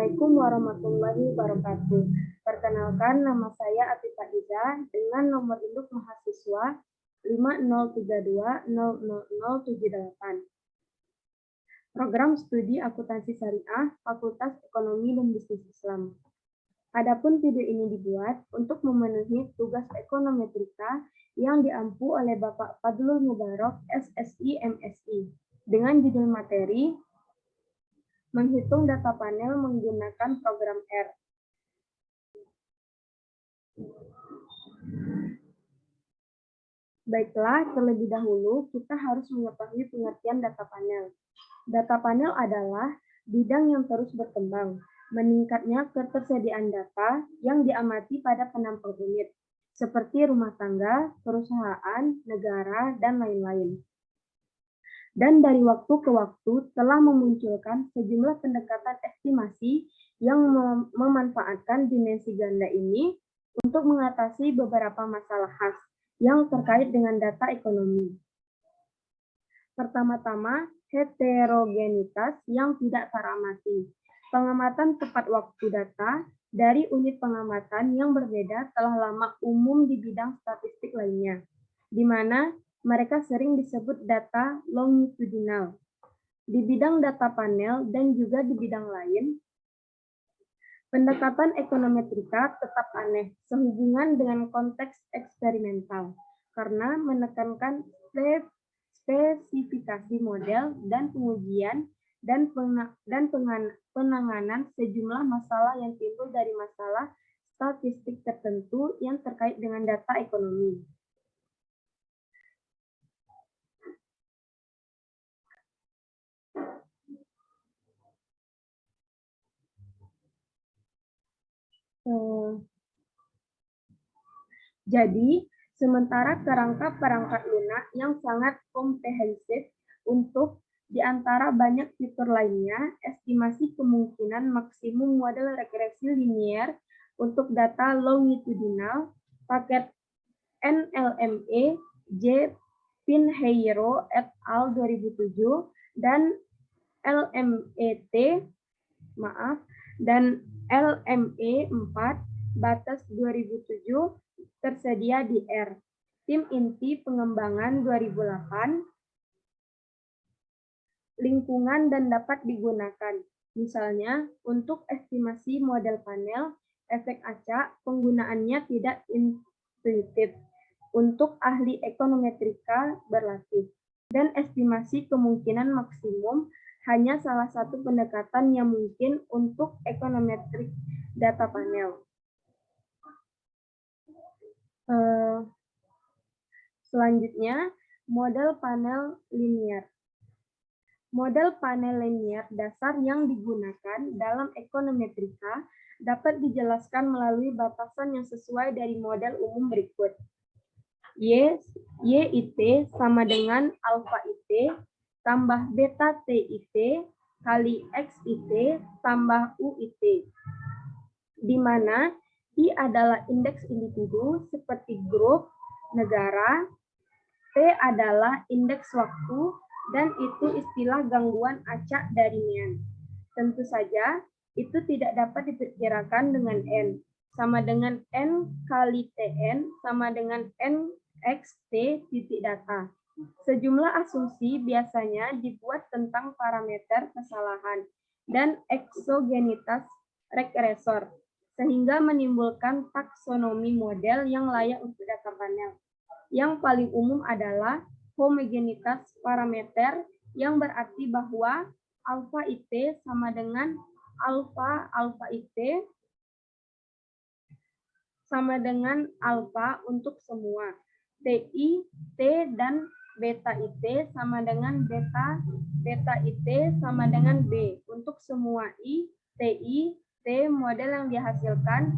Assalamualaikum warahmatullahi wabarakatuh. Perkenalkan, nama saya Atifah Iza dengan nomor induk mahasiswa 5032000078. Program Studi Akuntansi Syariah, Fakultas Ekonomi dan Bisnis Islam. Adapun video ini dibuat untuk memenuhi tugas ekonometrika yang diampu oleh Bapak Fadlul Mubarak, SSI, MSI, dengan judul materi Menghitung data panel menggunakan program R. Baiklah, terlebih dahulu kita harus mengetahui pengertian data panel. Data panel adalah bidang yang terus berkembang, meningkatnya ketersediaan data yang diamati pada penampang unit, seperti rumah tangga, perusahaan, negara, dan lain-lain. Dan dari waktu ke waktu telah memunculkan sejumlah pendekatan estimasi yang memanfaatkan dimensi ganda ini untuk mengatasi beberapa masalah khas yang terkait dengan data ekonomi. Pertama-tama, heterogenitas yang tidak teramati. Pengamatan tepat waktu data dari unit pengamatan yang berbeda telah lama umum di bidang statistik lainnya, di mana mereka sering disebut data longitudinal. Di bidang data panel dan juga di bidang lain, pendekatan ekonometrika tetap aneh sehubungan dengan konteks eksperimental karena menekankan spesifikasi model dan pengujian dan penanganan sejumlah masalah yang timbul dari masalah statistik tertentu yang terkait dengan data ekonomi. Jadi, sementara kerangka perangkat lunak yang sangat komprehensif untuk di antara banyak fitur lainnya, estimasi kemungkinan maksimum model regresi linier untuk data longitudinal, paket NLME, J. Pinheiro et al. 2007, dan LMET, dan LME4, batas 2007, tersedia di R. Tim inti pengembangan 2008, lingkungan dan dapat digunakan. Misalnya, untuk estimasi model panel, efek acak, penggunaannya tidak intuitif. Untuk ahli ekonometrika berlatih. Dan estimasi kemungkinan maksimum hanya salah satu pendekatan yang mungkin untuk ekonometrik data panel. Selanjutnya, model panel linier. Model panel linier dasar yang digunakan dalam ekonometrika dapat dijelaskan melalui batasan yang sesuai dari model umum berikut. YIT sama dengan alpha IT tambah beta TIT kali XIT tambah UIT, di mana I adalah indeks individu seperti grup, negara, T adalah indeks waktu, dan itu istilah gangguan acak dari Nian. Tentu saja, itu tidak dapat diperkirakan dengan N, sama dengan N kali TN, sama dengan NXT titik data. Sejumlah asumsi biasanya dibuat tentang parameter kesalahan dan eksogenitas regresor, sehingga menimbulkan taksonomi model yang layak untuk data panel. Yang paling umum adalah homogenitas parameter, yang berarti bahwa alpha IT sama dengan alpha IT sama dengan alpha untuk semua. TI, T, dan beta IT sama dengan beta IT sama dengan B. Untuk semua I, TI, T model yang dihasilkan,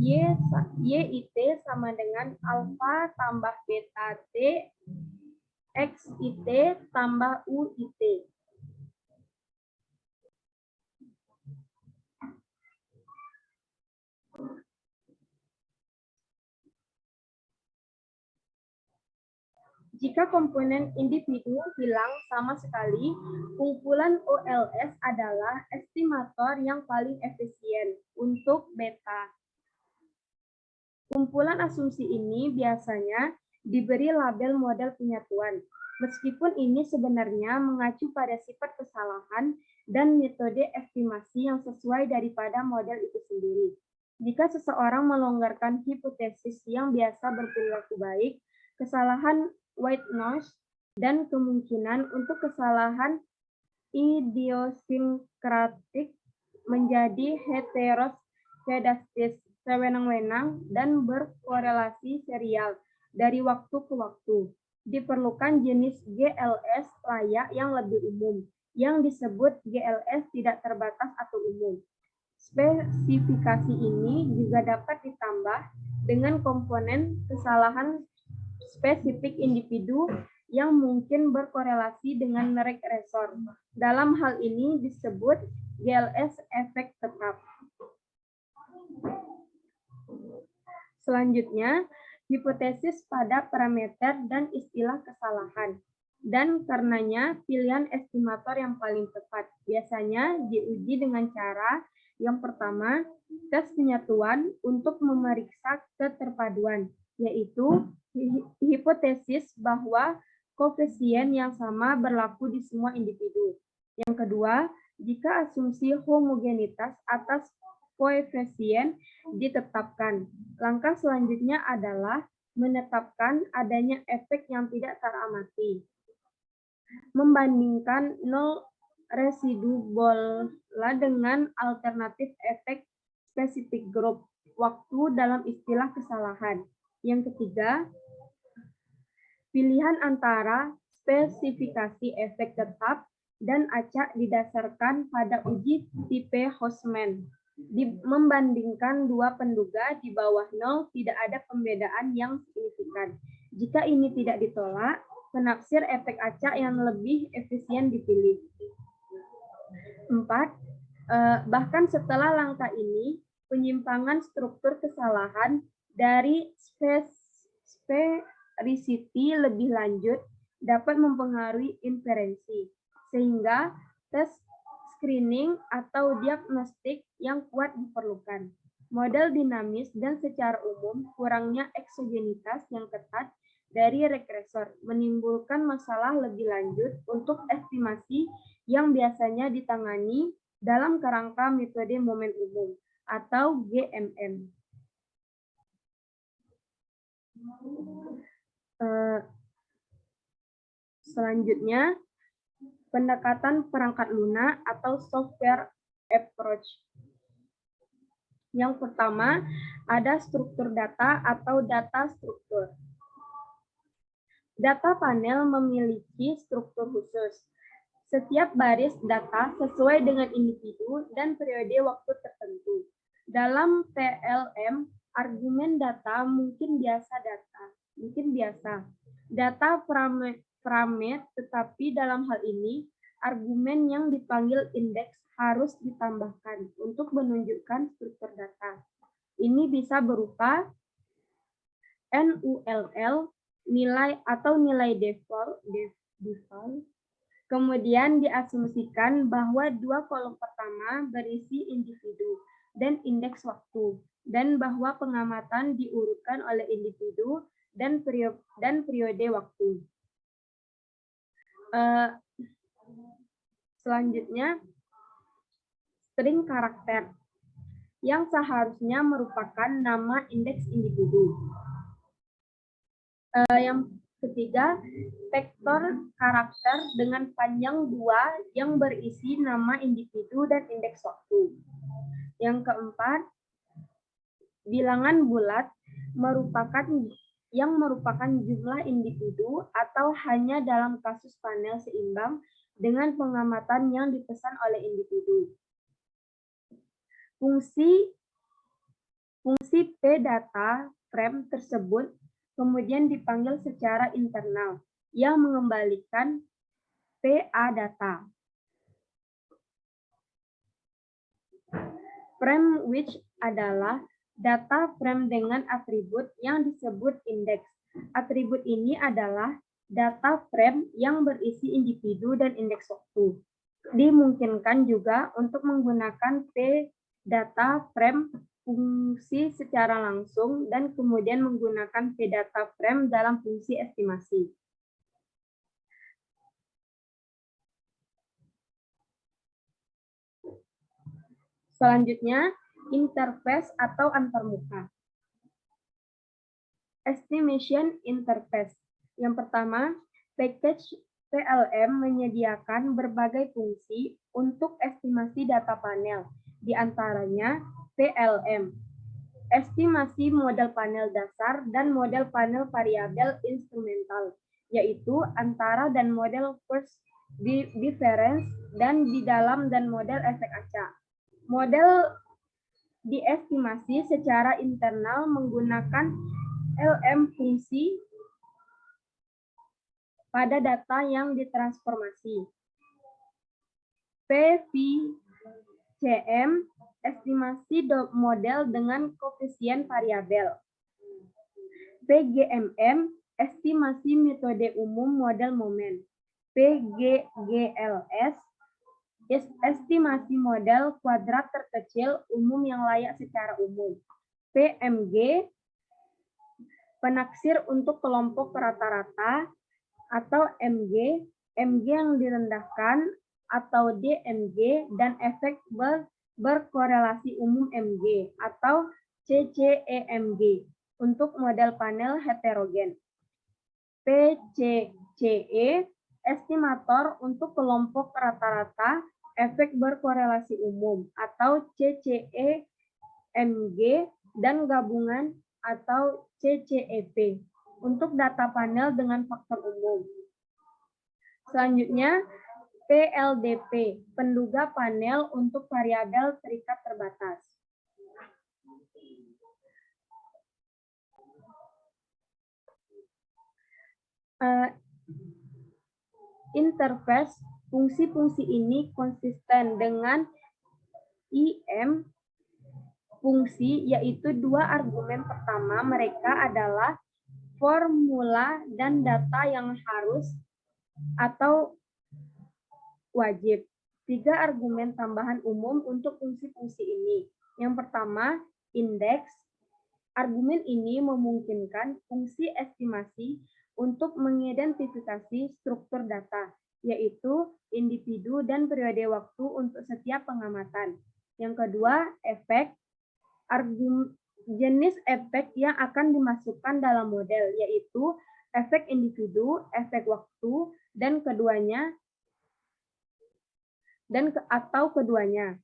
YIT sama dengan alpha tambah beta T, XIT tambah UIT. Jika komponen individu hilang sama sekali, kumpulan OLS adalah estimator yang paling efisien untuk beta. Kumpulan asumsi ini biasanya diberi label model penyatuan, meskipun ini sebenarnya mengacu pada sifat kesalahan dan metode estimasi yang sesuai daripada model itu sendiri. Jika seseorang melonggarkan hipotesis yang biasa berperilaku baik, kesalahan white noise dan kemungkinan untuk kesalahan idiosinkratik menjadi heteroskedastis, sewenang-wenang, dan berkorelasi serial dari waktu ke waktu. Diperlukan jenis GLS layak yang lebih umum, yang disebut GLS tidak terbatas atau umum. Spesifikasi ini juga dapat ditambah dengan komponen kesalahan spesifik individu yang mungkin berkorelasi dengan regresor. Dalam hal ini disebut GLS efek tetap. Selanjutnya, hipotesis pada parameter dan istilah kesalahan. Dan karenanya pilihan estimator yang paling tepat. Biasanya diuji dengan cara yang pertama, tes penyatuan untuk memeriksa keterpaduan, yaitu hipotesis bahwa koefisien yang sama berlaku di semua individu. Yang kedua, jika asumsi homogenitas atas koefisien ditetapkan. Langkah selanjutnya adalah menetapkan adanya efek yang tidak teramati. Membandingkan nol residu bola dengan alternatif efek spesifik grup waktu dalam istilah kesalahan. Yang ketiga, pilihan antara spesifikasi efek tetap dan acak didasarkan pada uji tipe Hostman. Membandingkan dua penduga di bawah 0 tidak ada pembedaan yang signifikan. Jika ini tidak ditolak, penaksir efek acak yang lebih efisien dipilih. 4. Bahkan setelah langkah ini, penyimpangan struktur kesalahan dari spesifity lebih lanjut dapat mempengaruhi inferensi, sehingga tes screening atau diagnostik yang kuat diperlukan. Model dinamis dan secara umum kurangnya eksogenitas yang ketat dari regresor menimbulkan masalah lebih lanjut untuk estimasi yang biasanya ditangani dalam kerangka metode momen umum atau GMM. Selanjutnya, pendekatan perangkat lunak atau software approach. Yang pertama, ada struktur data atau data struktur. Data panel memiliki struktur khusus. Setiap baris data sesuai dengan individu dan periode waktu tertentu. Dalam PLM, argumen data mungkin biasa. Data parameter, tetapi dalam hal ini, argumen yang dipanggil indeks harus ditambahkan untuk menunjukkan struktur data. Ini bisa berupa NULL, nilai atau nilai default, kemudian diasumsikan bahwa dua kolom pertama berisi individu dan indeks waktu, dan bahwa pengamatan diurutkan oleh individu dan periode waktu. Selanjutnya, string karakter yang seharusnya merupakan nama indeks individu. Yang ketiga, vektor karakter dengan panjang 2 yang berisi nama individu dan indeks waktu. Yang keempat, bilangan bulat yang merupakan jumlah individu atau hanya dalam kasus panel seimbang dengan pengamatan yang dipesan oleh individu. Fungsi P-data frame tersebut kemudian dipanggil secara internal yang mengembalikan PA-data. Frame which adalah data frame dengan atribut yang disebut indeks. Atribut ini adalah data frame yang berisi individu dan indeks waktu. Dimungkinkan juga untuk menggunakan P-data frame fungsi secara langsung dan kemudian menggunakan P-data frame dalam fungsi estimasi. Selanjutnya, interface atau antarmuka. Estimation interface. Yang pertama, package PLM menyediakan berbagai fungsi untuk estimasi data panel, di antaranya PLM, estimasi model panel dasar dan model panel variabel instrumental, yaitu antara dan model first difference dan di dalam dan model efek acak. Model diestimasi secara internal menggunakan LM fungsi pada data yang ditransformasi. PVCM, estimasi model dengan koefisien variabel. PGMM, estimasi metode umum model momen. PGGLS, estimasi model kuadrat terkecil umum yang layak secara umum. PMG, penaksir untuk kelompok rata-rata, atau MG yang direndahkan, atau DMG, dan efek berkorelasi umum MG, atau CCEMG, untuk model panel heterogen. PCCE, estimator untuk kelompok rata-rata, efek berkorelasi umum, atau CCEMG, dan gabungan, atau CCEP, untuk data panel dengan faktor umum. Selanjutnya, PLDP, penduga panel untuk variabel terikat terbatas. Interface, fungsi-fungsi ini konsisten dengan IM fungsi, yaitu dua argumen pertama mereka adalah formula dan data yang harus atau wajib. 3 argumen tambahan umum untuk fungsi-fungsi ini. Yang pertama, indeks. Argumen ini memungkinkan fungsi estimasi untuk mengidentifikasi struktur data, yaitu individu dan periode waktu untuk setiap pengamatan. Yang kedua, efek. Jenis efek yang akan dimasukkan dalam model, yaitu efek individu, efek waktu, dan keduanya atau keduanya.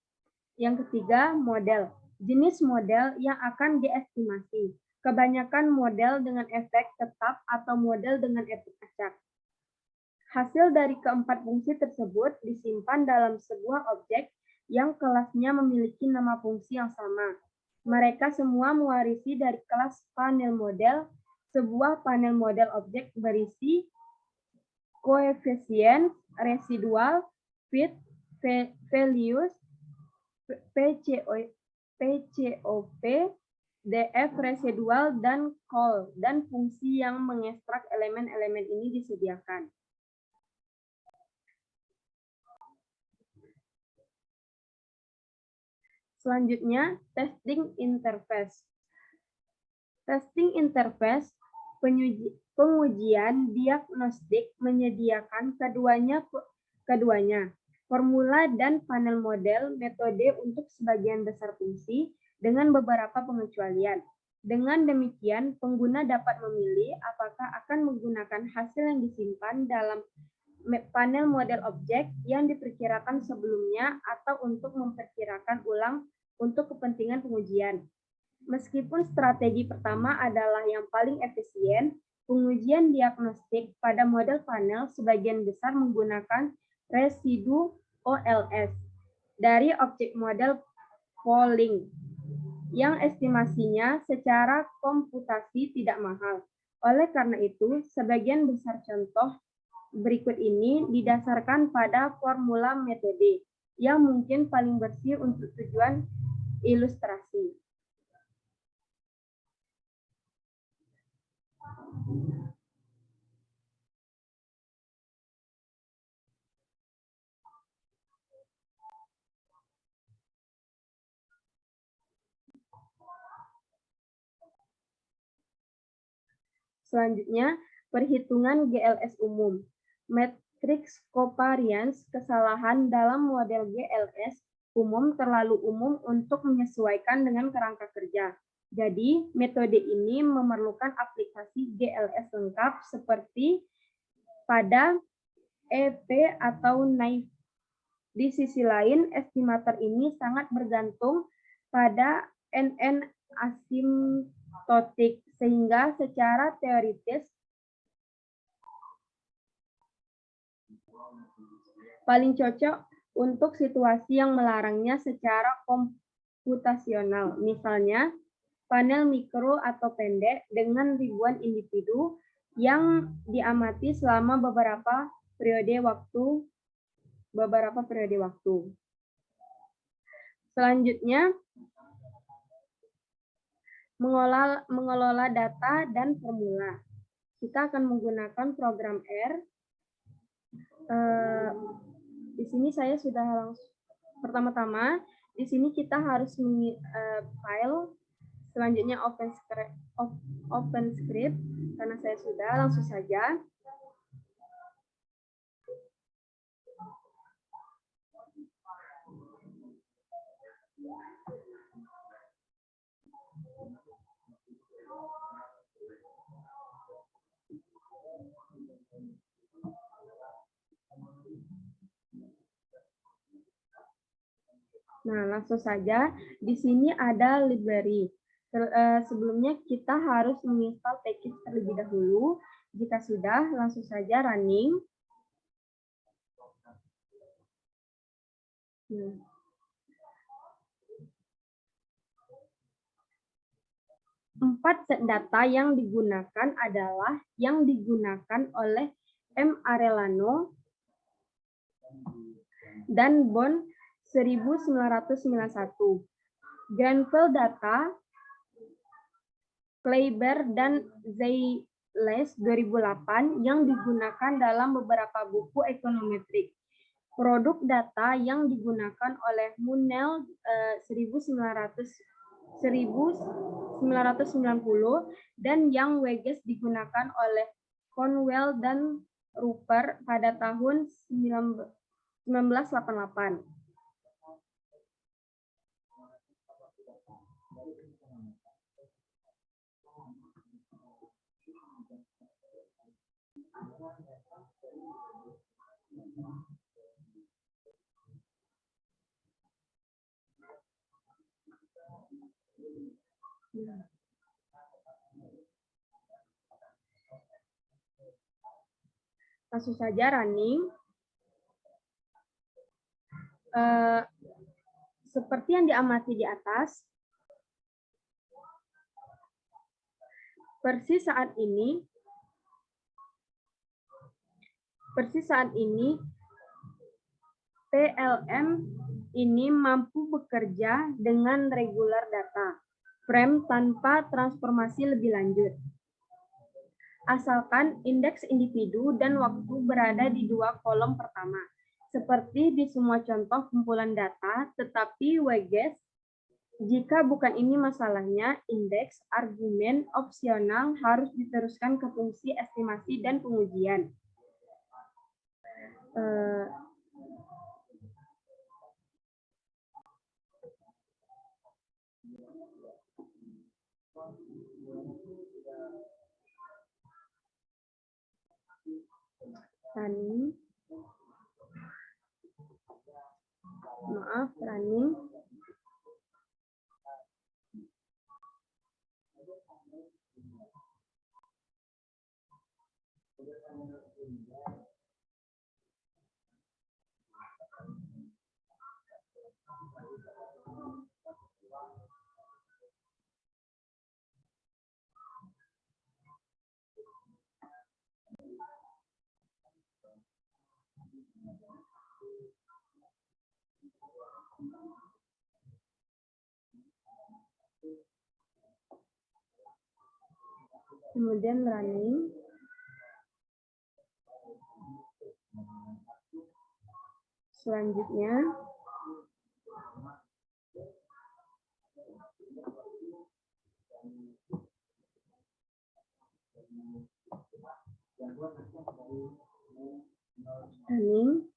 Yang ketiga, model. Jenis model yang akan diestimasi. Kebanyakan model dengan efek tetap atau model dengan efek acak. Hasil dari keempat fungsi tersebut disimpan dalam sebuah objek yang kelasnya memiliki nama fungsi yang sama. Mereka semua mewarisi dari kelas panel model, sebuah panel model objek berisi koefisien, residual, fit, values, PCOP, DF residual, dan call, dan fungsi yang mengekstrak elemen-elemen ini disediakan. Selanjutnya, testing interface. Testing interface, pengujian diagnostik menyediakan keduanya, formula dan panel model metode untuk sebagian besar fungsi dengan beberapa pengecualian. Dengan demikian, pengguna dapat memilih apakah akan menggunakan hasil yang disimpan dalam panel model objek yang diperkirakan sebelumnya atau untuk memperkirakan ulang untuk kepentingan pengujian. Meskipun strategi pertama adalah yang paling efisien, pengujian diagnostik pada model panel sebagian besar menggunakan residu OLS dari objek model polling yang estimasinya secara komputasi tidak mahal. Oleh karena itu, sebagian besar contoh berikut ini didasarkan pada formula metode yang mungkin paling bersih untuk tujuan ilustrasi. Selanjutnya, perhitungan GLS umum. Matriks covariance kesalahan dalam model GLS umum terlalu umum untuk menyesuaikan dengan kerangka kerja. Jadi, metode ini memerlukan aplikasi GLS lengkap seperti pada EP atau NAIF. Di sisi lain, estimator ini sangat bergantung pada NN asimtotik, sehingga secara teoritis paling cocok untuk situasi yang melarangnya secara komputasional. Misalnya, panel mikro atau pendek dengan ribuan individu yang diamati selama beberapa periode waktu. Selanjutnya, mengelola data dan formula. Kita akan menggunakan program R. Di sini saya sudah langsung. Pertama-tama, di sini kita harus file. Selanjutnya OpenScript. Karena saya sudah, langsung saja. Nah, langsung saja. Di sini ada library. Sebelumnya kita harus menginstal package terlebih dahulu. Jika sudah, langsung saja running. Nah. Empat set data yang digunakan adalah yang digunakan oleh M. Arellano dan Bond 1991. Granville data, Kleiber dan Zeiles 2008 yang digunakan dalam beberapa buku ekonometrik. Produk data yang digunakan oleh Munnell 1990 dan yang Weges digunakan oleh Conwell dan Rupert pada tahun 1988. Langsung saja running. Seperti yang diamati di atas, persis saat ini PLM ini mampu bekerja dengan regular data frame tanpa transformasi lebih lanjut. Asalkan indeks individu dan waktu berada di dua kolom pertama, seperti di semua contoh kumpulan data, tetapi Weges, jika bukan ini masalahnya, indeks argumen opsional harus diteruskan ke fungsi estimasi dan pengujian. Running. Maaf, running. Kemudian running. Selanjutnya, Running.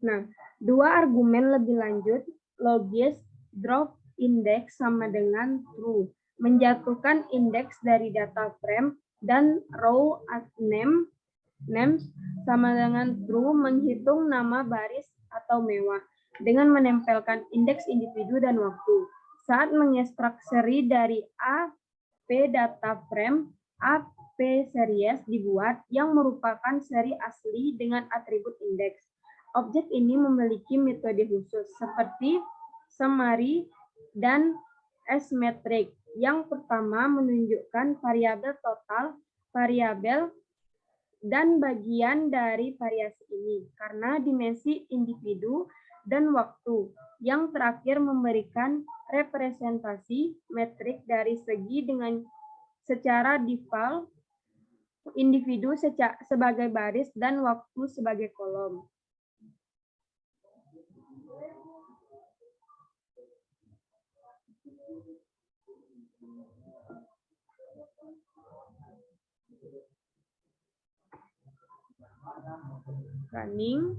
Nah, dua argumen lebih lanjut, logis, drop index sama dengan true, menjatuhkan indeks dari data frame, dan row names sama dengan true, menghitung nama baris atau mewah, dengan menempelkan indeks individu dan waktu. Saat mengekstrak seri dari A, P data frame, A, P series dibuat yang merupakan seri asli dengan atribut indeks. Objek ini memiliki metode khusus seperti summary dan S-metric. Yang pertama menunjukkan variabel total, variabel dan bagian dari variasi ini karena dimensi individu dan waktu. Yang terakhir memberikan representasi metrik dari segi dengan secara default individu sebagai baris dan waktu sebagai kolom. Running.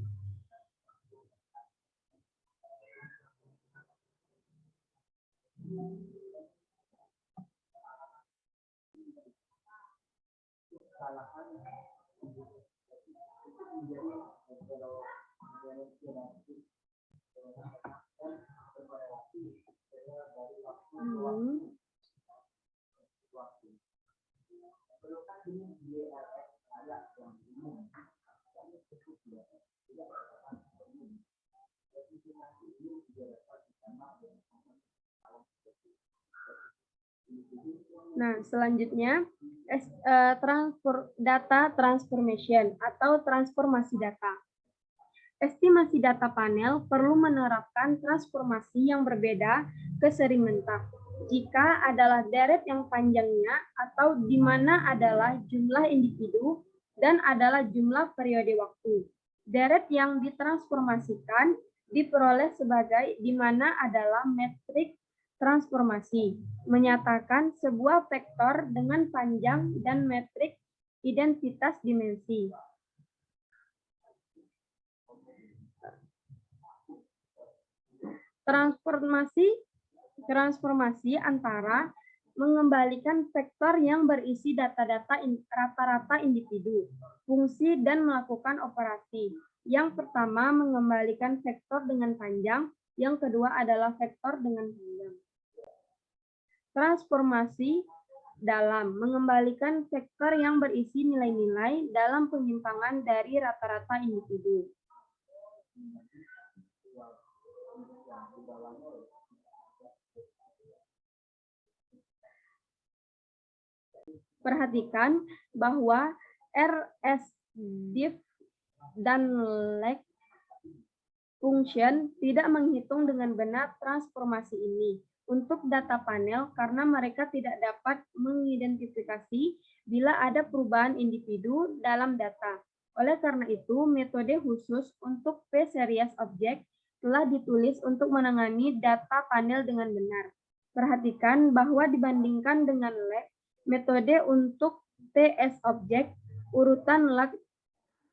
Nah, selanjutnya data transformation atau transformasi data. Estimasi data panel perlu menerapkan transformasi yang berbeda ke seri mentah. Jika adalah deret yang panjangnya atau di mana adalah jumlah individu dan adalah jumlah periode waktu. Deret yang ditransformasikan diperoleh sebagai di mana adalah metrik transformasi, menyatakan sebuah vektor dengan panjang dan metrik identitas dimensi. Transformasi antara mengembalikan vektor yang berisi data-data rata-rata individu, fungsi, dan melakukan operasi. Yang pertama mengembalikan vektor dengan panjang, yang kedua adalah vektor dengan panjang. Transformasi dalam mengembalikan vektor yang berisi nilai-nilai dalam penyimpangan dari rata-rata individu. Perhatikan bahwa rsdiff dan lag function tidak menghitung dengan benar transformasi ini untuk data panel karena mereka tidak dapat mengidentifikasi bila ada perubahan individu dalam data. Oleh karena itu, metode khusus untuk P-series object telah ditulis untuk menangani data panel dengan benar. Perhatikan bahwa dibandingkan dengan lag, metode untuk TS object, urutan lag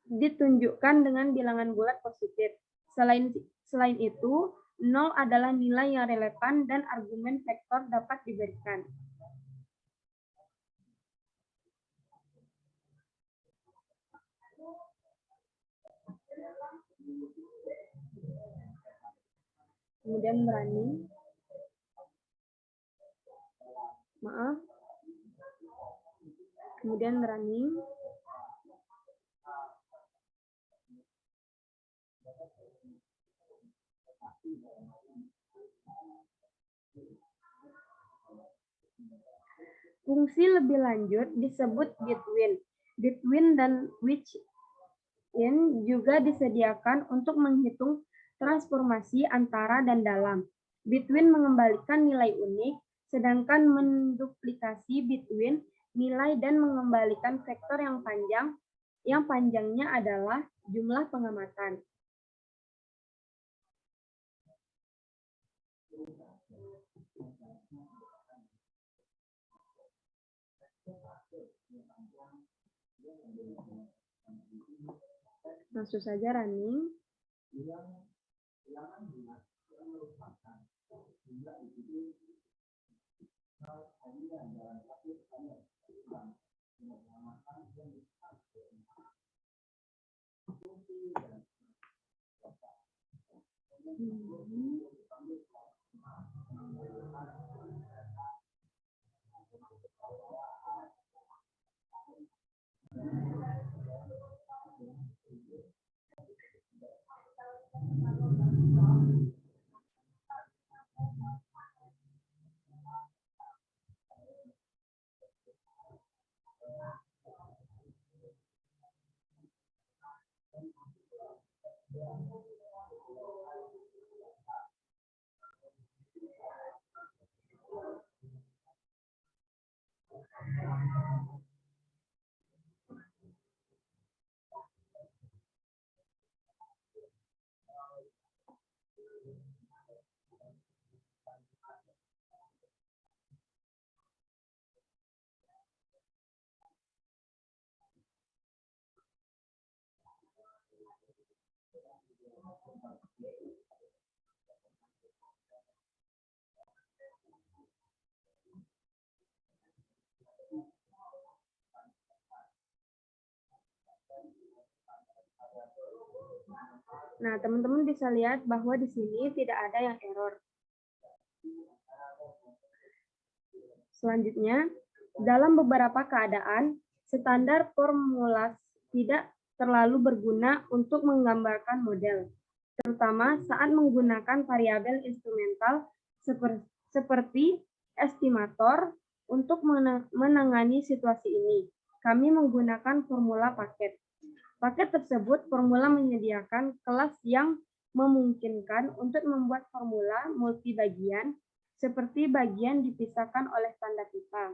ditunjukkan dengan bilangan bulat positif. Selain itu, 0 adalah nilai yang relevan dan argumen vektor dapat diberikan. Kemudian running. Kemudian running. Fungsi lebih lanjut disebut between. Between dan which-in juga disediakan untuk menghitung transformasi antara dan dalam. Between mengembalikan nilai unik, sedangkan menduplikasi between nilai dan mengembalikan vektor yang panjangnya adalah jumlah pengamatan. Langsung saja running. Nah, teman-teman bisa lihat bahwa di sini tidak ada yang error. Selanjutnya, dalam beberapa keadaan, standar formula tidak terlalu berguna untuk menggambarkan model, terutama saat menggunakan variabel instrumental seperti estimator. Untuk menangani situasi ini, kami menggunakan formula paket. Paket tersebut formula menyediakan kelas yang memungkinkan untuk membuat formula multi-bagian, seperti bagian dipisahkan oleh tanda tipa.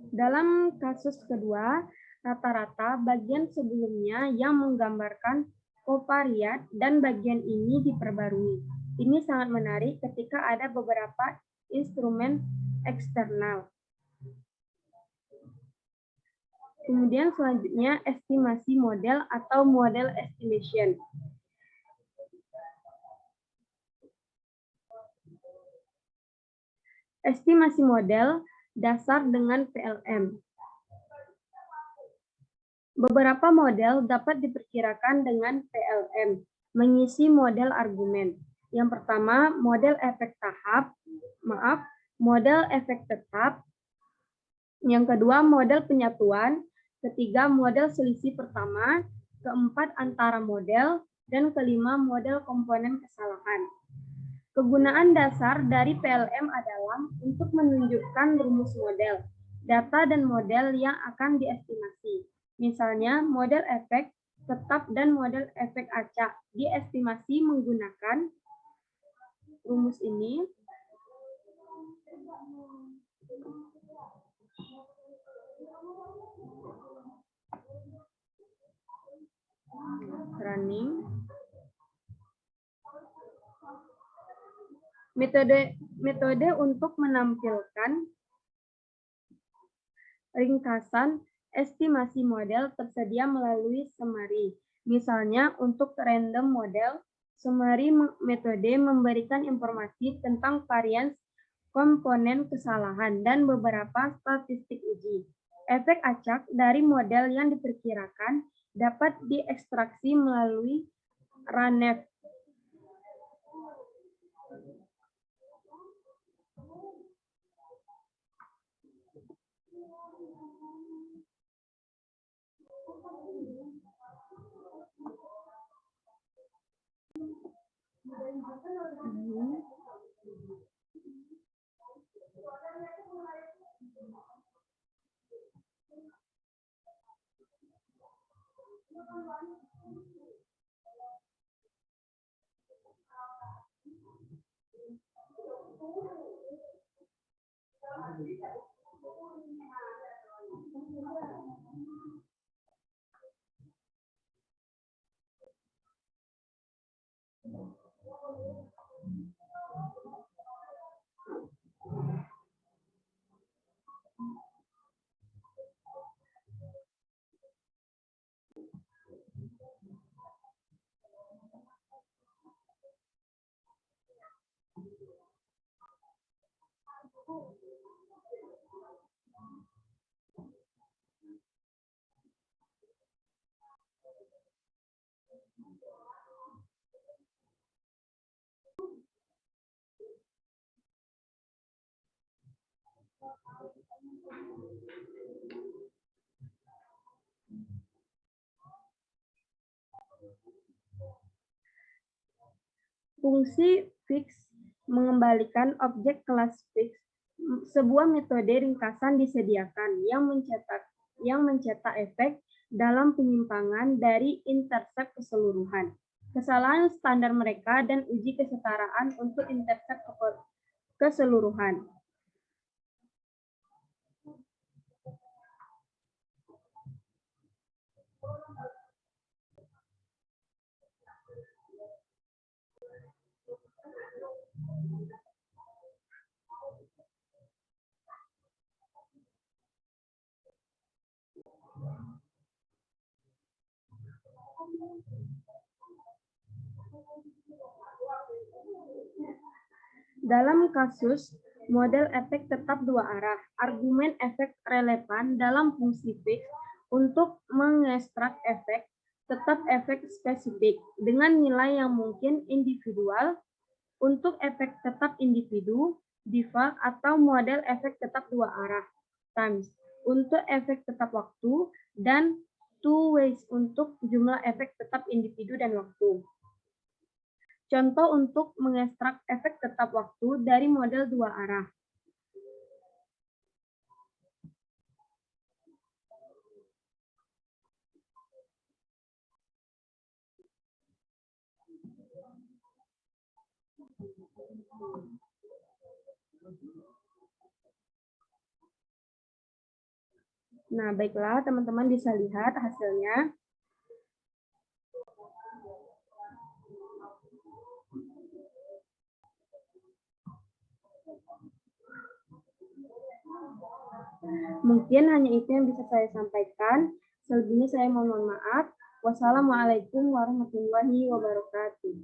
Dalam kasus kedua, rata-rata bagian sebelumnya yang menggambarkan covariat dan bagian ini diperbarui. Ini sangat menarik ketika ada beberapa instrumen eksternal. Kemudian selanjutnya estimasi model atau model estimation. Estimasi model dasar dengan PLM. Beberapa model dapat diperkirakan dengan PLM, mengisi model argumen. Yang pertama, model efek model efek tetap. Yang kedua, model penyatuan. Ketiga, model selisih pertama. Keempat, antara model. Dan kelima, model komponen kesalahan. Kegunaan dasar dari PLM adalah untuk menunjukkan rumus model, data dan model yang akan diestimasi. Misalnya, model efek tetap dan model efek acak diestimasi menggunakan rumus ini. Running. Metode untuk menampilkan ringkasan estimasi model tersedia melalui summary. Misalnya, untuk random model, summary metode memberikan informasi tentang varians komponen kesalahan dan beberapa statistik uji. Efek acak dari model yang diperkirakan dapat diekstraksi melalui RANEV. Fungsi fix mengembalikan objek kelas fix. Sebuah metode ringkasan disediakan yang mencetak efek dalam penyimpangan dari intercept keseluruhan. Kesalahan standar mereka dan uji kesetaraan untuk intercept keseluruhan. Dalam kasus model efek tetap dua arah, argumen efek relevan dalam fungsi fix untuk mengekstrak efek tetap efek spesifik dengan nilai yang mungkin individual untuk efek tetap individu, default atau model efek tetap dua arah, times untuk efek tetap waktu, dan two ways untuk jumlah efek tetap individu dan waktu. Contoh untuk mengekstrak efek tetap waktu dari model dua arah. Nah, baiklah teman-teman bisa lihat hasilnya. Mungkin hanya itu yang bisa saya sampaikan. Selebihnya saya mohon maaf. Wassalamualaikum warahmatullahi wabarakatuh.